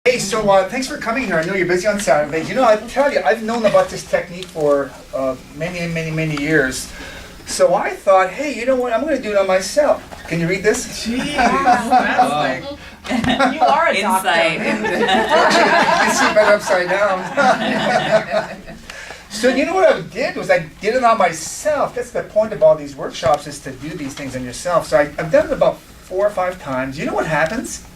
Hey, so thanks for coming here. I know you're busy on Saturday. You know, I tell you, I've known about this technique for many years. So I thought, hey, you know what? I'm going to do it on myself. Can you read this? Jeez, that's like, you are a doctor. Insight. You can see better upside down. So you know what I did was I did it on myself. That's the point of all these workshops, is to do these things on yourself. So I've done it about 4 or 5 times. You know what happens?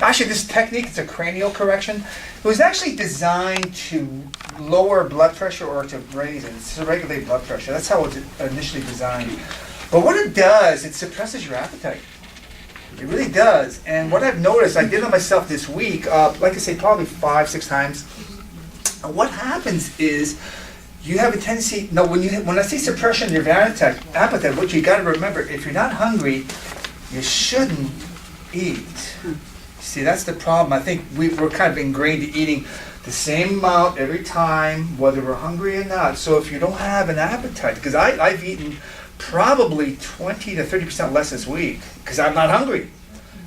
Actually, this technique is a cranial correction. It was actually designed to lower blood pressure or to raise it. It's to regulate blood pressure. That's how it was initially designed. But what it does, it suppresses your appetite. It really does. And what I've noticed, I did it myself this week, like I say, probably 5, 6 times. And what happens is you have a tendency, when I say suppression of your appetite, what you got to remember, if you're not hungry, you shouldn't eat. See, that's the problem. I think we're kind of ingrained to eating the same amount every time, whether we're hungry or not. So if you don't have an appetite, because I've eaten probably 20 to 30% less this week, because I'm not hungry.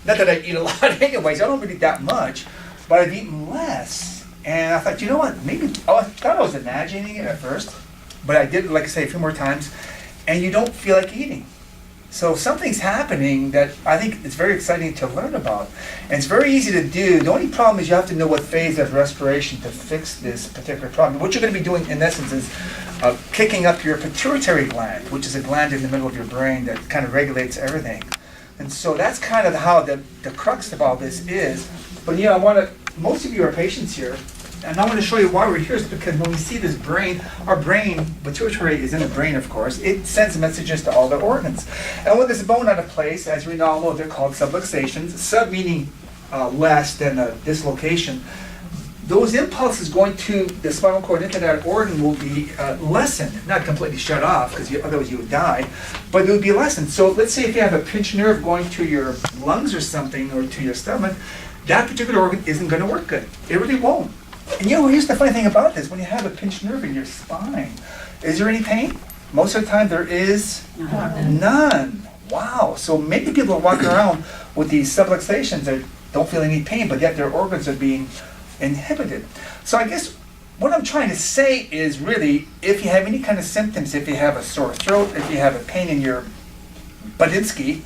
Not that I eat a lot anyways, I don't really eat that much, but I've eaten less. And I thought, you know what, I thought I was imagining it at first, but I did, like I say, a few more times, and you don't feel like eating. So something's happening that I think it's very exciting to learn about. And it's very easy to do. The only problem is you have to know what phase of respiration to fix this particular problem. What you're going to be doing, in essence, is kicking up your pituitary gland, which is a gland in the middle of your brain that kind of regulates everything. And so that's kind of how the crux of all this is. But you know, most of you are patients here, and I want to show you why we're here, is because when we see this brain, our brain, pituitary is in the brain, of course, it sends messages to all the organs. And when there's a bone out of place, as we all know, they're called subluxations, sub meaning less than a dislocation. Those impulses going to the spinal cord into that organ will be lessened, not completely shut off, because otherwise you would die, but it would be lessened. So let's say if you have a pinched nerve going to your lungs or something, or to your stomach, that particular organ isn't going to work good. It really won't. And you know, here's the funny thing about this. When you have a pinched nerve in your spine, is there any pain? Most of the time there is none. Wow. So many people are walking around with these subluxations that don't feel any pain, but yet their organs are being inhibited. So I guess what I'm trying to say is really, if you have any kind of symptoms, if you have a sore throat, if you have a pain in your buttinsky,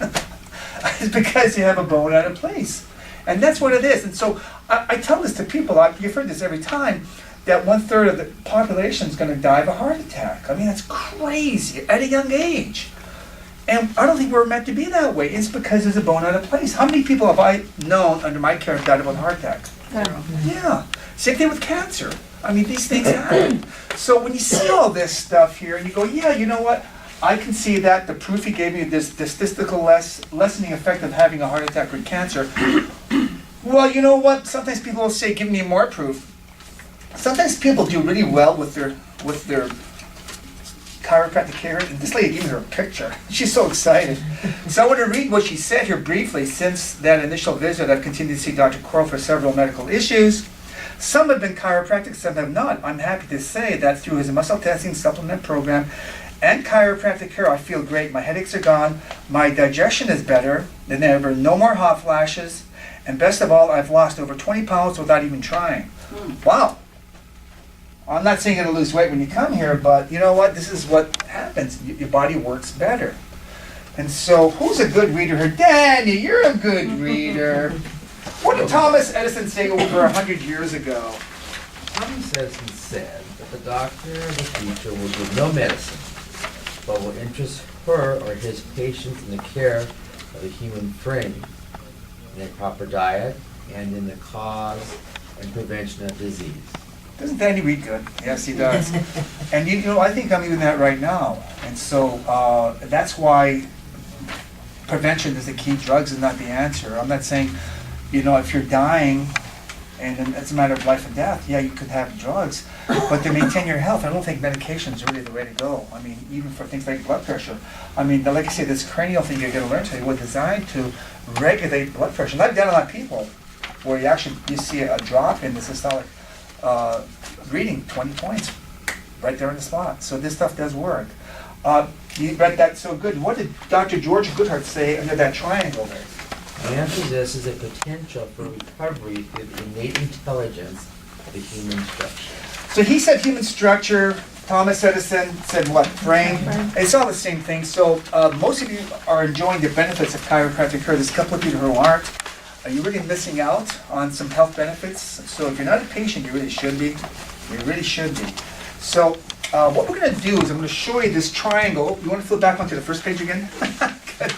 it's because you have a bone out of place. And that's what it is. And so I tell this to people, you've heard this every time, that 1/3 of the population is going to die of a heart attack. I mean, that's crazy at a young age. And I don't think we're meant to be that way. It's because there's a bone out of place. How many people have I known under my care have died of a heart attack? Yeah. Same thing with cancer. I mean, these things happen. So when you see all this stuff here, and you go, yeah, you know what? I can see that the proof he gave me, this statistical lessening effect of having a heart attack or cancer. Well, you know what? Sometimes people will say, give me more proof. Sometimes people do really well with their chiropractic care. And this lady gave me her picture. She's so excited. So I want to read what she said here briefly. Since that initial visit, I've continued to see Dr. Korol for several medical issues. Some have been chiropractic, some have not. I'm happy to say that through his muscle testing supplement program and chiropractic care, I feel great. My headaches are gone. My digestion is better than ever. No more hot flashes. And best of all, I've lost over 20 pounds without even trying. Wow. I'm not saying you're going to lose weight when you come here, but you know what? This is what happens. Your body works better. And so, who's a good reader here? Danny, you're a good reader. What did Thomas Edison say over 100 years ago? Thomas Edison said that the doctor of the future will give no medicine, but will interest her or his patients in the care of the human frame, in a proper diet, and in the cause and prevention of disease. Doesn't Danny read good? Yes, he does. And you know, I think I'm doing that right now. And so that's why prevention is the key. Drugs is not the answer. I'm not saying, you know, if you're dying and it's a matter of life and death, yeah, you could have drugs. But to maintain your health, I don't think medication is really the way to go. I mean, even for things like blood pressure. I mean, like I say, this cranial thing you're going to learn today was designed to regulate blood pressure. And I've done it on people where you see a drop in the systolic reading, 20 points, right there on the spot. So this stuff does work. You read that so good. What did Dr. George Goodhart say under that triangle there? Man possesses a potential for recovery through the innate intelligence of the human structure. So he said human structure. Thomas Edison said what? Brain. It's all the same thing. So most of you are enjoying the benefits of chiropractic care. There's a couple of people who aren't. Are you really missing out on some health benefits? So if you're not a patient, you really should be. You really should be. So what we're going to do is I'm going to show you this triangle. You want to flip back onto the first page again? Good.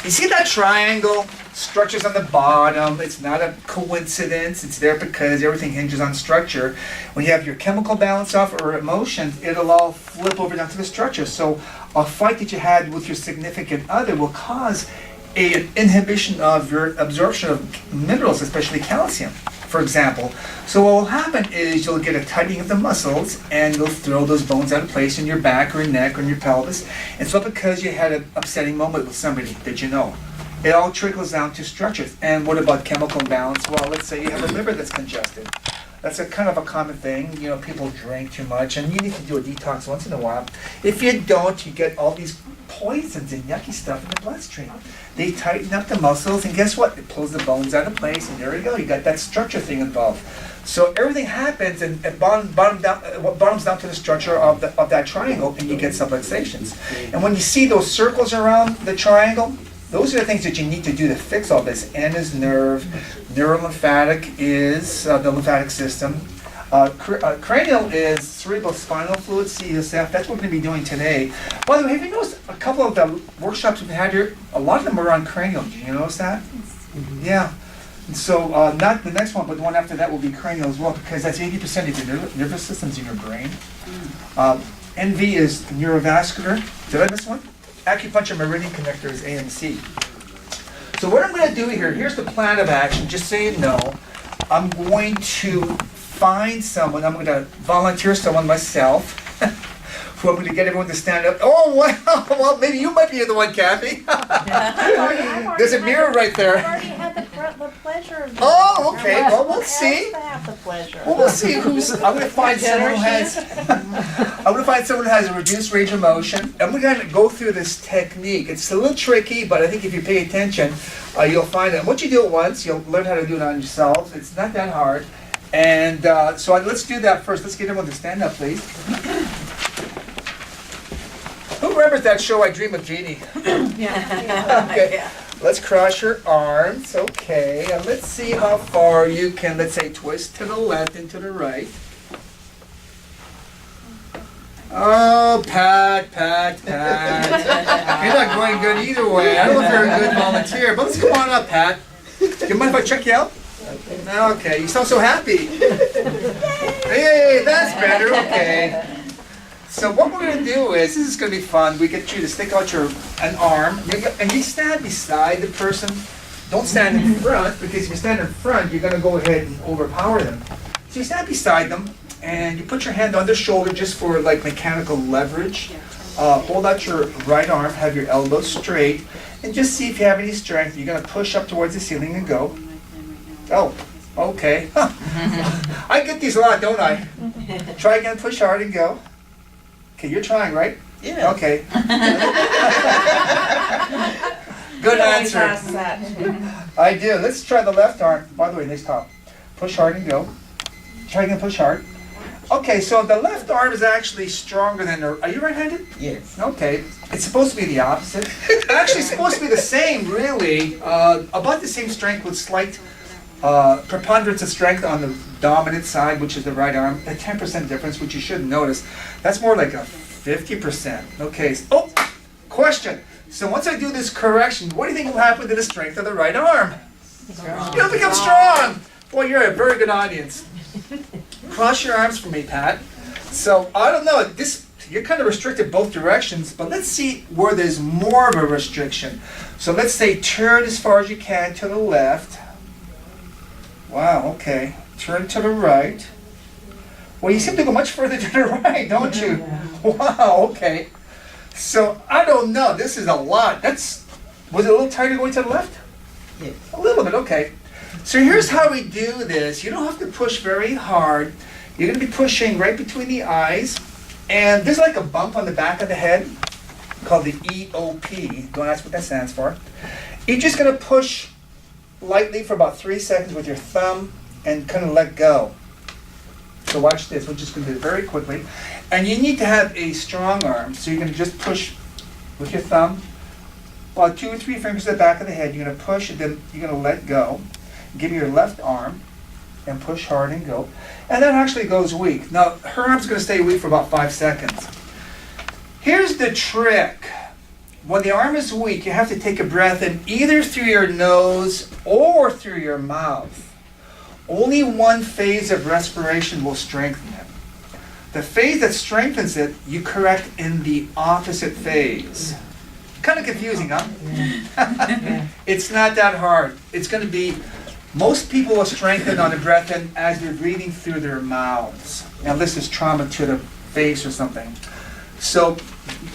You see that triangle? Structure's on the bottom. It's not a coincidence. It's there because everything hinges on structure. When you have your chemical balance off or emotions, it'll all flip over down to the structure. So a fight that you had with your significant other will cause an inhibition of your absorption of minerals, especially calcium, for example. So what will happen is you'll get a tightening of the muscles and you'll throw those bones out of place in your back or neck or in your pelvis. It's not because you had an upsetting moment with somebody, did you know? It all trickles down to structures. And what about chemical imbalance? Well, let's say you have a liver that's congested. That's a kind of a common thing. You know, people drink too much and you need to do a detox once in a while. If you don't, you get all these poisons and yucky stuff in the bloodstream. They tighten up the muscles and guess what? It pulls the bones out of place and there you go. You got that structure thing involved. So everything happens and it bottoms down to the structure of that triangle and you get subluxations. And when you see those circles around the triangle, those are the things that you need to do to fix all this. N is nerve, neurolymphatic is the lymphatic system. Cranial is cerebral spinal fluid, CSF. That's what we're going to be doing today. By the way, have you noticed a couple of the workshops we've had here, a lot of them are on cranial. Did you notice that? Yeah. And so not the next one, but the one after that will be cranial as well, because that's 80% of your nervous system's in your brain. NV is neurovascular. Did I miss one? Acupuncture meridian connector is AMC. So what I'm going to do here, here's the plan of action, just so you know. I'm going to find someone, I'm going to volunteer someone myself, who I'm going to get everyone to stand up. Oh, wow, well, maybe you might be the one, Kathy. There's a mirror right there. I've already had the pleasure of doing Oh, it. okay, well, we'll see. To have the pleasure. Well, we'll see who's, I'm going to find someone who has, I'm going to find someone who has a reduced range of motion. And we're going to go through this technique. It's a little tricky, but I think if you pay attention, you'll find it. And once you do it once, you'll learn how to do it on yourself. It's not that hard. And so let's do that first. Let's get everyone to stand up, please. Who remembers that show, I Dream of Jeannie? Yeah. Okay. Yeah. Let's cross your arms, okay, and let's see how far you can, let's say, twist to the left and to the right. Oh, Pat. You're not going good either way. I don't know if you're a good volunteer, but let's come on up, Pat. Do you mind if I check you out? Okay, you sound so happy. Hey, that's better, okay. So what we're going to do is, this is going to be fun, we get you to stick out an arm, and you stand beside the person. Don't stand in front, because if you stand in front, you're going to go ahead and overpower them. So you stand beside them, and you put your hand on their shoulder just for like mechanical leverage. Hold out your right arm, have your elbows straight, and just see if you have any strength. You're going to push up towards the ceiling and go. Oh, okay. I get these a lot, don't I? Try again, push hard and go. Okay, you're trying, right? Yeah. Okay. Good answer. I do. Let's try the left arm. By the way, nice top. Push hard and go. Try again, push hard. Okay, so the left arm is actually stronger than the... Are you right-handed? Yes. Okay. It's supposed to be the opposite. Actually, it's supposed to be the same, really. About the same strength with slight preponderance of strength on the dominant side, which is the right arm. A 10% difference, which you shouldn't notice. That's more like a 50%. Okay. Oh, question. So once I do this correction, what do you think will happen to the strength of the right arm? You'll become strong. Boy, you're a very good audience. Cross your arms for me, Pat. So I don't know. You're kind of restricted both directions, but let's see where there's more of a restriction. So let's say turn as far as you can to the left. Wow, okay. Turn to the right. Well, you seem to go much further to the right, don't you? Wow, okay. So, I don't know. This is a lot. Was it a little tighter going to the left? Yes. A little bit, okay. So here's how we do this. You don't have to push very hard. You're going to be pushing right between the eyes. And there's like a bump on the back of the head. called the EOP. Don't ask what that stands for. You're just going to push lightly for about 3 seconds with your thumb and kind of let go. So watch this. We're just going to do it very quickly. And you need to have a strong arm. So you're going to just push with your thumb. About 2 or 3 fingers at the back of the head. You're going to push and then you're going to let go. Give me your left arm and push hard and go. And that actually goes weak. Now, her arm's going to stay weak for about 5 seconds. Here's the trick. When the arm is weak, you have to take a breath in either through your nose or through your mouth. Only one phase of respiration will strengthen it. The phase that strengthens it, you correct in the opposite phase. Kind of confusing, huh? It's not that hard. It's going to be, most people will strengthen on the breath in as they're breathing through their mouths. Now this is trauma to the face or something. So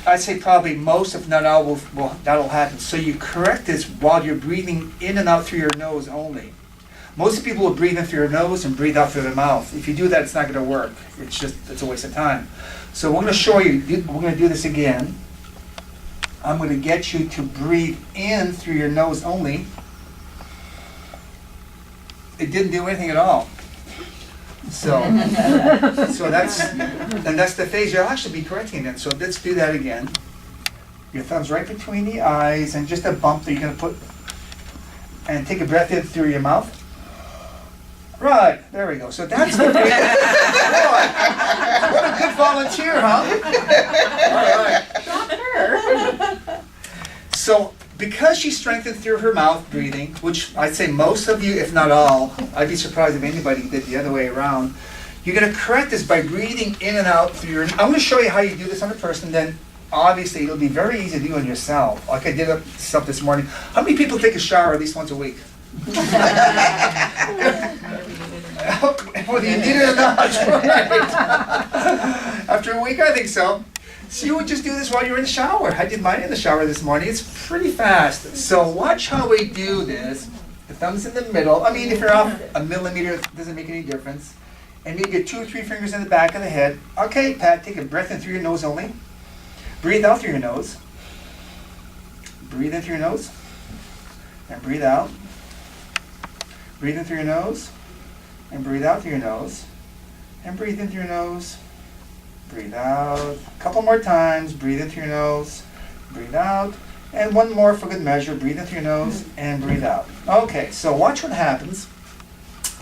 I'd say probably most, if not all, that'll happen. So you correct this while you're breathing in and out through your nose only. Most people will breathe in through your nose and breathe out through their mouth. If you do that, it's not going to work. It's a waste of time. So we're going to show you, we're going to do this again. I'm going to get you to breathe in through your nose only. It didn't do anything at all. So that's the phase you'll actually be correcting it. So let's do that again. Your thumb's right between the eyes and just a bump that you're going to put, and take a breath in through your mouth. Right, there we go. So that's the phase. Boy, what a good volunteer, huh? All right. So because she strengthened through her mouth breathing, which I'd say most of you, if not all, I'd be surprised if anybody did the other way around, you're going to correct this by breathing in and out through your... I'm going to show you how you do this on a person, then obviously it'll be very easy to do on yourself. Like I did stuff this morning. How many people take a shower at least once a week? Whether you need it or not, right? After a week, I think so. So you would just do this while you're in the shower. I did mine in the shower this morning. It's pretty fast. So watch how we do this. The thumb's in the middle. I mean, if you're off a millimeter, it doesn't make any difference. And you get 2 or 3 fingers in the back of the head. Okay, Pat, take a breath in through your nose only. Breathe out through your nose. Breathe in through your nose. And breathe out. Breathe in through your nose. And breathe out through your nose. And breathe in through your nose. Breathe out. A couple more times. Breathe in through your nose. Breathe out. And one more for good measure. Breathe in through your nose and breathe out. Okay, so watch what happens.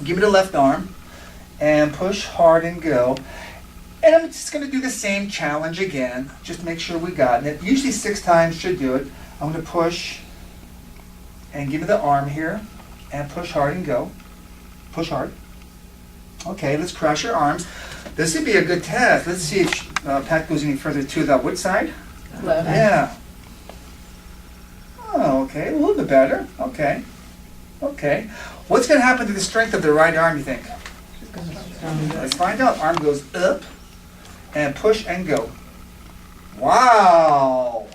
Give me the left arm and push hard and go. And I'm just going to do the same challenge again. Just make sure we got it. Usually 6 times should do it. I'm going to push and give me the arm here and push hard and go. Push hard. Okay, let's cross your arms. This would be a good test. Let's see if Pat goes any further to the which side? Left. Yeah. Oh, okay, a little bit better. Okay. Okay. What's going to happen to the strength of the right arm, you think? Let's find out. Arm goes up and push and go. Wow.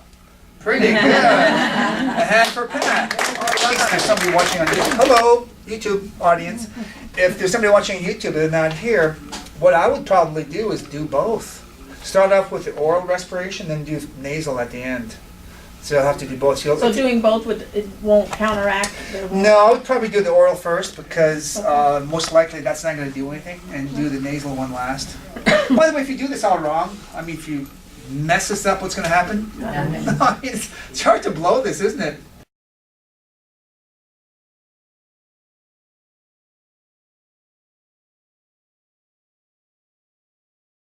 Pretty good. A hand for Pat. If there's somebody watching on YouTube. Hello, YouTube audience. If there's somebody watching on YouTube and they're not here, what I would probably do is do both. Start off with the oral respiration, then do nasal at the end. So I'll have to do both. So doing both it won't counteract? No, I would probably do the oral first because most likely that's not going to do anything, and do the nasal one last. By the way, if you do this all wrong, if you mess this up, what's going to happen? I mean, it's hard to blow this, isn't it?